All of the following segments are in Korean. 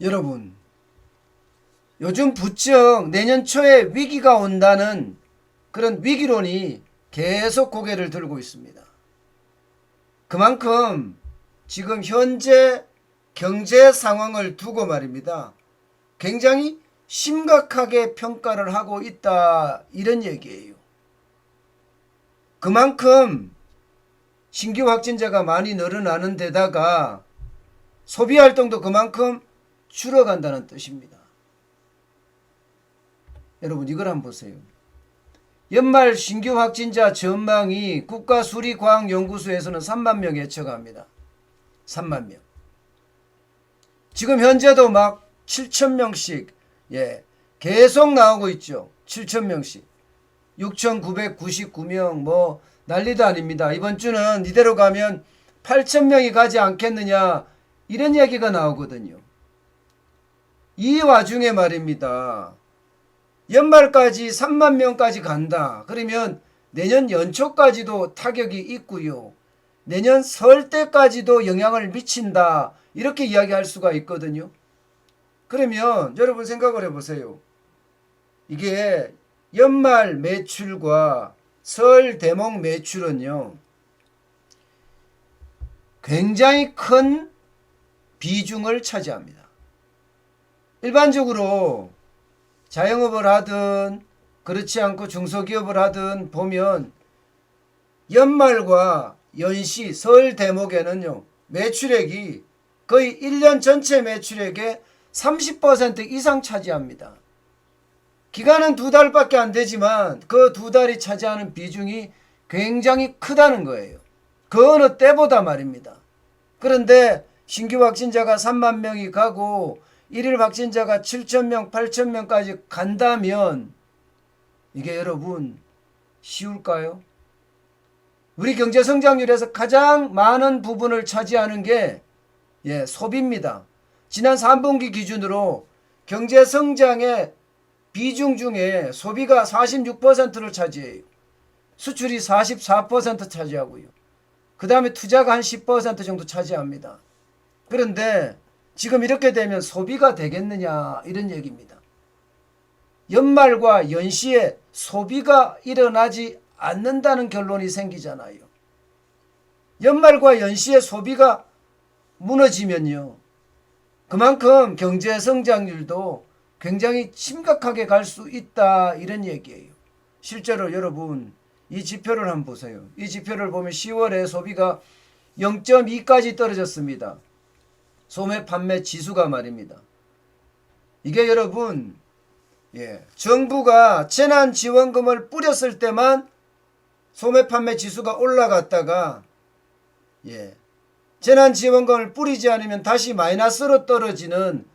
여러분, 요즘 부쩍 내년 초에 위기가 온다는 그런 위기론이 계속 고개를 들고 있습니다. 그만큼 지금 현재 경제 상황을 두고 말입니다. 굉장히 심각하게 평가를 하고 있다, 이런 얘기예요. 그만큼 신규 확진자가 많이 늘어나는 데다가 소비 활동도 그만큼 줄어간다는 뜻입니다. 여러분, 이걸 한번 보세요. 연말 신규 확진자 전망이 국가수리과학연구소에서는 3만 명 예측합니다. 3만 명. 지금 현재도 막 7천 명씩 계속 나오고 있죠. 7천 명씩. 6,999명 뭐 난리도 아닙니다. 이번 주는 이대로 가면 8천 명이 가지 않겠느냐, 이런 얘기가 나오거든요. 이 와중에 말입니다. 연말까지 3만 명까지 간다. 그러면 내년 연초까지도 타격이 있고요. 내년 설 때까지도 영향을 미친다, 이렇게 이야기할 수가 있거든요. 그러면 여러분 생각을 해보세요. 이게 연말 매출과 설 대목 매출은요, 굉장히 큰 비중을 차지합니다. 일반적으로 자영업을 하든 그렇지 않고 중소기업을 하든 보면 연말과 연시, 설 대목에는요, 매출액이 거의 1년 전체 매출액의 30% 이상 차지합니다. 기간은 2달밖에 안 되지만 그 2달이 차지하는 비중이 굉장히 크다는 거예요. 그 어느 때보다 말입니다. 그런데 신규 확진자가 3만 명이 가고 일일 확진자가 7천 명, 8천 명까지 간다면 이게 여러분 쉬울까요? 우리 경제 성장률에서 가장 많은 부분을 차지하는 게 소비입니다. 지난 3분기 기준으로 경제 성장의 비중 중에 소비가 46%를 차지해요. 수출이 44% 차지하고요. 그 다음에 투자가 한 10% 정도 차지합니다. 그런데 지금 이렇게 되면 소비가 되겠느냐, 이런 얘기입니다. 연말과 연시에 소비가 일어나지 않는다는 결론이 생기잖아요. 연말과 연시에 소비가 무너지면요, 그만큼 경제 성장률도 굉장히 심각하게 갈 수 있다, 이런 얘기예요. 실제로 여러분 이 지표를 한번 보세요. 이 지표를 보면 10월에 소비가 0.2까지 떨어졌습니다. 소매 판매 지수가 말입니다. 이게 여러분 정부가 재난지원금을 뿌렸을 때만 소매 판매 지수가 올라갔다가 재난지원금을 뿌리지 않으면 다시 마이너스로 떨어지는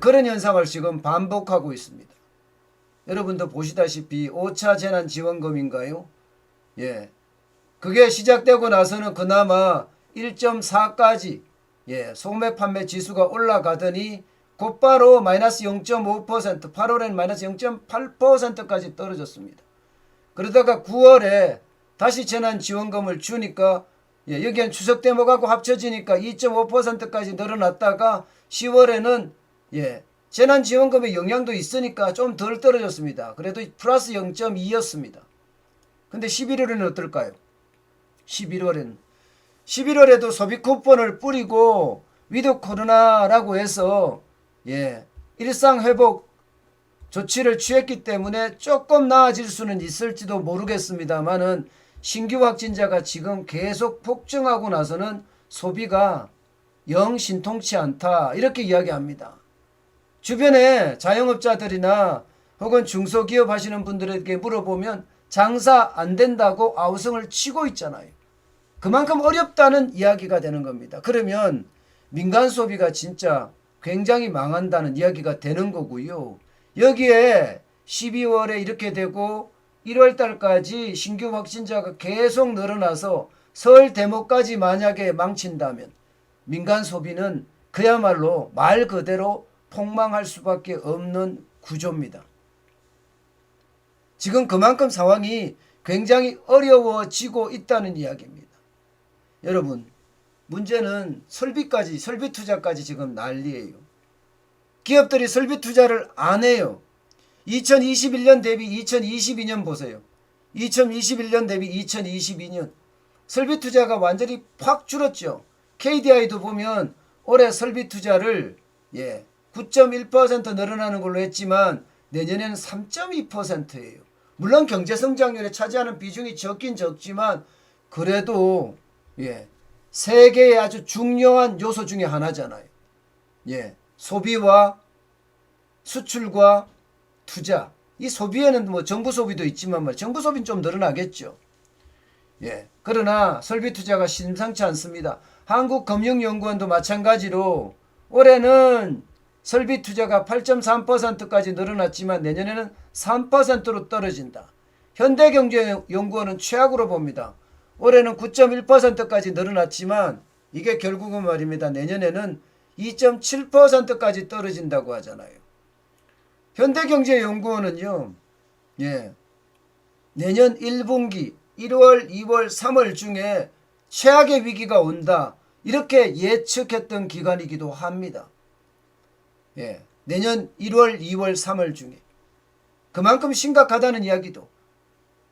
그런 현상을 지금 반복하고 있습니다. 여러분도 보시다시피 5차 재난지원금인가요? 그게 시작되고 나서는 그나마 1.4까지 소매 판매 지수가 올라가더니 곧바로 마이너스 0.5%, 8월에는 마이너스 0.8%까지 떨어졌습니다. 그러다가 9월에 다시 재난지원금을 주니까 여기엔 추석 대목하고 합쳐지니까 2.5%까지 늘어났다가 10월에는 재난지원금의 영향도 있으니까 좀 덜 떨어졌습니다. 그래도 플러스 0.2였습니다. 근데 11월에는 어떨까요? 11월에도 소비 쿠폰을 뿌리고 위드 코로나라고 해서 일상회복 조치를 취했기 때문에 조금 나아질 수는 있을지도 모르겠습니다만은 신규 확진자가 지금 계속 폭증하고 나서는 소비가 영 신통치 않다, 이렇게 이야기합니다. 주변에 자영업자들이나 혹은 중소기업 하시는 분들에게 물어보면 장사 안 된다고 아우성을 치고 있잖아요. 그만큼 어렵다는 이야기가 되는 겁니다. 그러면 민간 소비가 진짜 굉장히 망한다는 이야기가 되는 거고요. 여기에 12월에 이렇게 되고 1월 달까지 신규 확진자가 계속 늘어나서 설 대목까지 만약에 망친다면 민간 소비는 그야말로 말 그대로 폭망할 수밖에 없는 구조입니다. 지금 그만큼 상황이 굉장히 어려워지고 있다는 이야기입니다. 여러분, 문제는 설비 투자까지 지금 난리예요. 기업들이 설비 투자를 안 해요. 2021년 대비 2022년 보세요. 2021년 대비 2022년 설비 투자가 완전히 확 줄었죠. KDI도 보면 올해 설비 투자를 9.1% 늘어나는 걸로 했지만 내년에는 3.2%예요. 물론 경제 성장률에 차지하는 비중이 적긴 적지만 그래도 세계의 아주 중요한 요소 중에 하나잖아요. 소비와 수출과 투자. 이 소비에는 뭐 정부 소비도 있지만 정부 소비는 좀 늘어나겠죠. 그러나 설비 투자가 심상치 않습니다. 한국금융연구원도 마찬가지로 올해는 설비 투자가 8.3%까지 늘어났지만 내년에는 3%로 떨어진다. 현대경제연구원은 최악으로 봅니다. 올해는 9.1%까지 늘어났지만 이게 결국은 말입니다. 내년에는 2.7%까지 떨어진다고 하잖아요. 현대경제연구원은요. 내년 1분기 1월, 2월, 3월 중에 최악의 위기가 온다. 이렇게 예측했던 기관이기도 합니다. 내년 1월, 2월, 3월 중에. 그만큼 심각하다는 이야기도.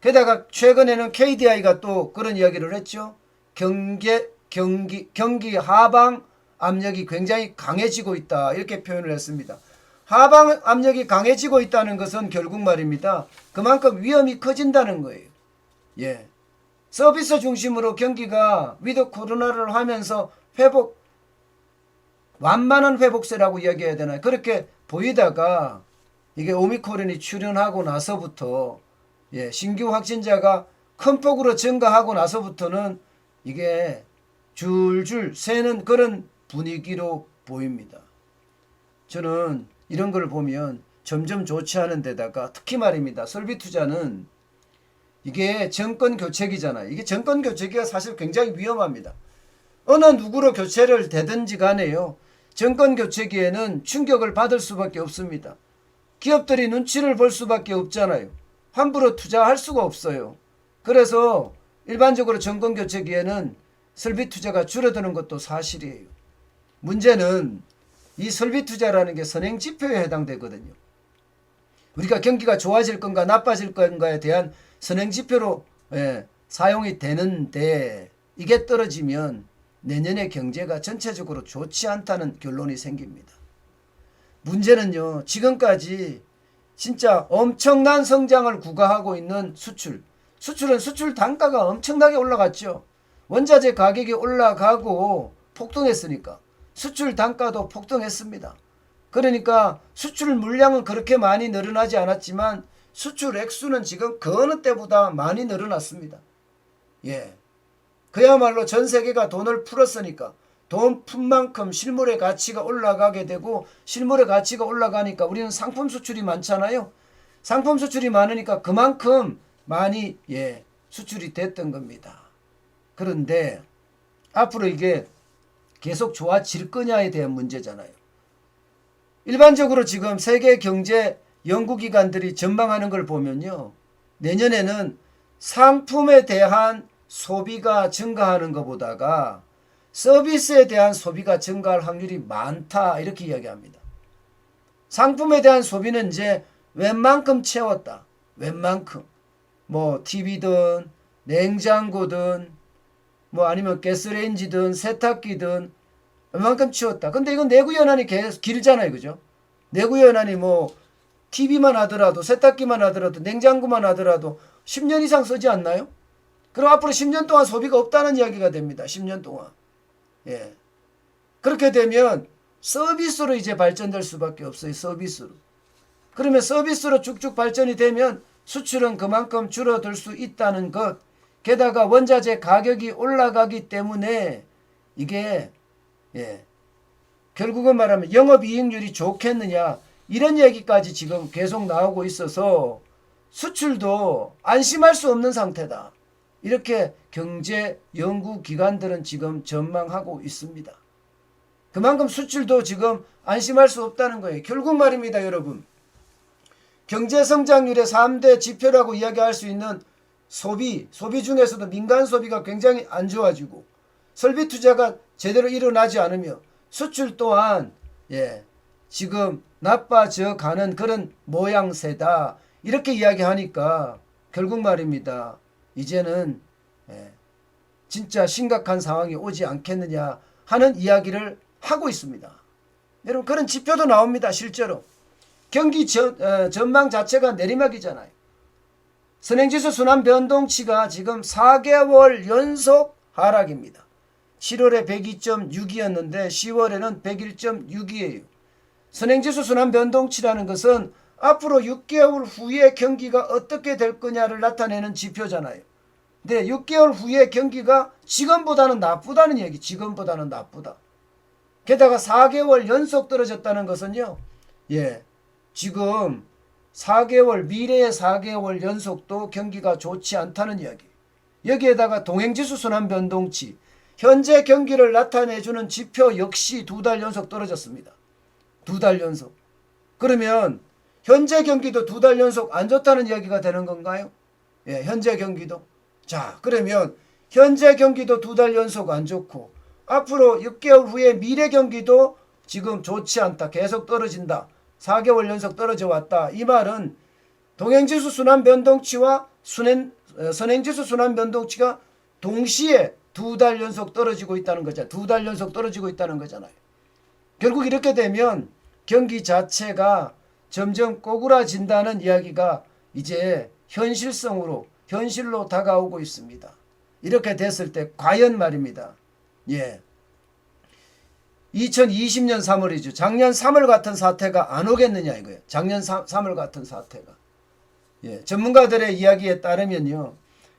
게다가 최근에는 KDI가 또 그런 이야기를 했죠. 경기 하방 압력이 굉장히 강해지고 있다. 이렇게 표현을 했습니다. 하방 압력이 강해지고 있다는 것은 결국 말입니다. 그만큼 위험이 커진다는 거예요. 서비스 중심으로 경기가 위드 코로나를 하면서 완만한 회복세라고 이야기해야 되나요? 그렇게 보이다가 이게 오미크론이 출현하고 나서부터 신규 확진자가 큰 폭으로 증가하고 나서부터는 이게 줄줄 새는 그런 분위기로 보입니다. 저는 이런 걸 보면 점점 좋지 않은 데다가 특히 말입니다. 설비 투자는 이게 정권 교체기잖아요. 이게 정권 교체기가 사실 굉장히 위험합니다. 어느 누구로 교체를 되든지 간에요. 정권 교체기에는 충격을 받을 수밖에 없습니다. 기업들이 눈치를 볼 수밖에 없잖아요. 함부로 투자할 수가 없어요. 그래서 일반적으로 정권 교체기에는 설비 투자가 줄어드는 것도 사실이에요. 문제는 이 설비 투자라는 게 선행 지표에 해당되거든요. 우리가 경기가 좋아질 건가 나빠질 건가에 대한 선행 지표로 사용이 되는데 이게 떨어지면 내년의 경제가 전체적으로 좋지 않다는 결론이 생깁니다. 문제는요. 지금까지 진짜 엄청난 성장을 구가하고 있는 수출은 수출 단가가 엄청나게 올라갔죠. 원자재 가격이 올라가고 폭등했으니까 수출 단가도 폭등했습니다. 그러니까 수출 물량은 그렇게 많이 늘어나지 않았지만 수출 액수는 지금 그 어느 때보다 많이 늘어났습니다. 그야말로 전 세계가 돈을 풀었으니까 돈 푼 만큼 실물의 가치가 올라가게 되고 실물의 가치가 올라가니까 우리는 상품 수출이 많잖아요. 상품 수출이 많으니까 그만큼 많이 수출이 됐던 겁니다. 그런데 앞으로 이게 계속 좋아질 거냐에 대한 문제잖아요. 일반적으로 지금 세계 경제 연구기관들이 전망하는 걸 보면요. 내년에는 상품에 대한 소비가 증가하는 것보다가 서비스에 대한 소비가 증가할 확률이 많다. 이렇게 이야기합니다. 상품에 대한 소비는 이제 웬만큼 채웠다. 웬만큼. 뭐 TV든 냉장고든 뭐 아니면 가스레인지든 세탁기든 웬만큼 채웠다. 근데 이건 내구연한이 계속 길잖아요. 그죠? 내구연한이 뭐 TV만 하더라도 세탁기만 하더라도 냉장고만 하더라도 10년 이상 쓰지 않나요? 그럼 앞으로 10년 동안 소비가 없다는 이야기가 됩니다. 10년 동안. 그렇게 되면 서비스로 이제 발전될 수밖에 없어요. 서비스로. 그러면 서비스로 쭉쭉 발전이 되면 수출은 그만큼 줄어들 수 있다는 것. 게다가 원자재 가격이 올라가기 때문에 이게 결국은 말하면 영업이익률이 좋겠느냐 이런 얘기까지 지금 계속 나오고 있어서 수출도 안심할 수 없는 상태다. 이렇게 경제 연구기관들은 지금 전망하고 있습니다. 그만큼 수출도 지금 안심할 수 없다는 거예요. 결국 말입니다, 여러분. 경제 성장률의 3대 지표라고 이야기할 수 있는 소비 중에서도 민간 소비가 굉장히 안 좋아지고 설비 투자가 제대로 일어나지 않으며 수출 또한 지금 나빠져 가는 그런 모양새다. 이렇게 이야기하니까 결국 말입니다. 이제는 진짜 심각한 상황이 오지 않겠느냐 하는 이야기를 하고 있습니다. 여러분 그런 지표도 나옵니다. 실제로. 경기 전망 자체가 내리막이잖아요. 선행지수 순환 변동치가 지금 4개월 연속 하락입니다. 7월에 102.6이었는데 10월에는 101.6이에요. 선행지수 순환 변동치라는 것은 앞으로 6개월 후에 경기가 어떻게 될 거냐를 나타내는 지표잖아요. 근데 6개월 후에 경기가 지금보다는 나쁘다는 얘기. 지금보다는 나쁘다. 게다가 4개월 연속 떨어졌다는 것은요. 지금 4개월 미래의 4개월 연속도 경기가 좋지 않다는 이야기. 여기에다가 동행지수 순환 변동치, 현재 경기를 나타내주는 지표 역시 2달 연속 떨어졌습니다. 2달 연속. 그러면 현재 경기도 2달 연속 안 좋다는 이야기가 되는 건가요? 현재 경기도. 자, 그러면 현재 경기도 2달 연속 안 좋고 앞으로 6개월 후에 미래 경기도 지금 좋지 않다. 계속 떨어진다. 4개월 연속 떨어져 왔다. 이 말은 동행지수 순환 변동치와 선행지수 순환 변동치가 동시에 2달 연속 떨어지고 있다는 거죠. 2달 연속 떨어지고 있다는 거잖아요. 결국 이렇게 되면 경기 자체가 점점 꼬꾸라진다는 이야기가 이제 현실로 다가오고 있습니다. 이렇게 됐을 때 과연 말입니다. 2020년 3월이죠. 작년 3월 같은 사태가 안 오겠느냐 이거예요. 작년 3월 같은 사태가. 전문가들의 이야기에 따르면요.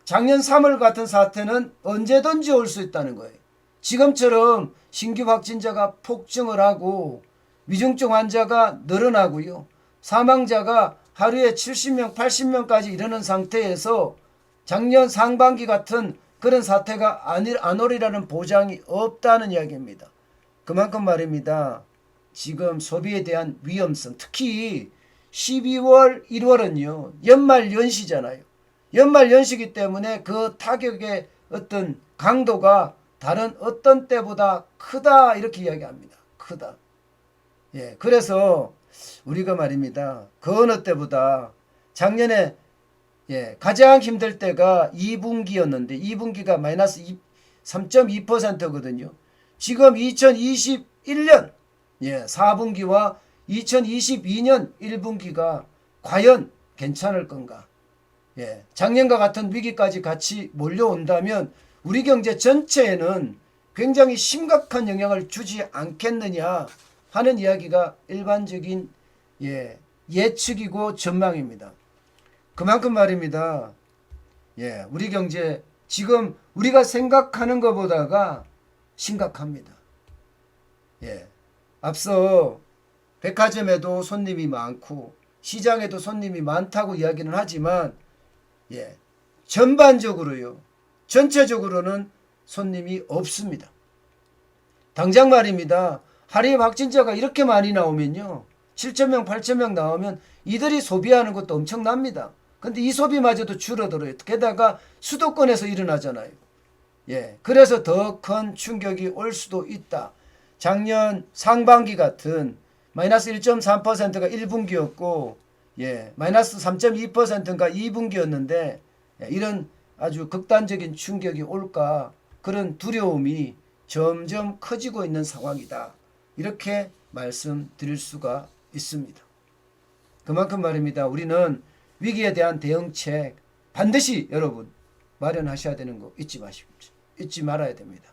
작년 3월 같은 사태는 언제든지 올 수 있다는 거예요. 지금처럼 신규 확진자가 폭증을 하고 위중증 환자가 늘어나고요. 사망자가 하루에 70명, 80명까지 이르는 상태에서 작년 상반기 같은 그런 사태가 안 오리라는 보장이 없다는 이야기입니다. 그만큼 말입니다. 지금 소비에 대한 위험성, 특히 12월, 1월은요. 연말 연시잖아요. 연말 연시기 때문에 그 타격의 어떤 강도가 다른 어떤 때보다 크다 이렇게 이야기합니다. 크다. 그래서 우리가 말입니다. 그 어느 때보다 작년에 가장 힘들 때가 2분기였는데 2분기가 마이너스 3.2%거든요. 지금 2021년 4분기와 2022년 1분기가 과연 괜찮을 건가? 작년과 같은 위기까지 같이 몰려온다면 우리 경제 전체에는 굉장히 심각한 영향을 주지 않겠느냐 하는 이야기가 일반적인 예측이고 전망입니다. 그만큼 말입니다. 우리 경제 지금 우리가 생각하는 것보다가 심각합니다. 앞서 백화점에도 손님이 많고 시장에도 손님이 많다고 이야기는 하지만 전반적으로요. 전체적으로는 손님이 없습니다. 당장 말입니다. 하루에 확진자가 이렇게 많이 나오면요. 7,000명, 8,000명 나오면 이들이 소비하는 것도 엄청납니다. 근데 이 소비마저도 줄어들어요. 게다가 수도권에서 일어나잖아요. 그래서 더 큰 충격이 올 수도 있다. 작년 상반기 같은 마이너스 1.3%가 1분기였고 마이너스 3.2%가 2분기였는데 이런 아주 극단적인 충격이 올까 그런 두려움이 점점 커지고 있는 상황이다. 이렇게 말씀드릴 수가 있습니다. 그만큼 말입니다. 우리는 위기에 대한 대응책 반드시 여러분 마련하셔야 되는 거 잊지 마십시오. 잊지 말아야 됩니다.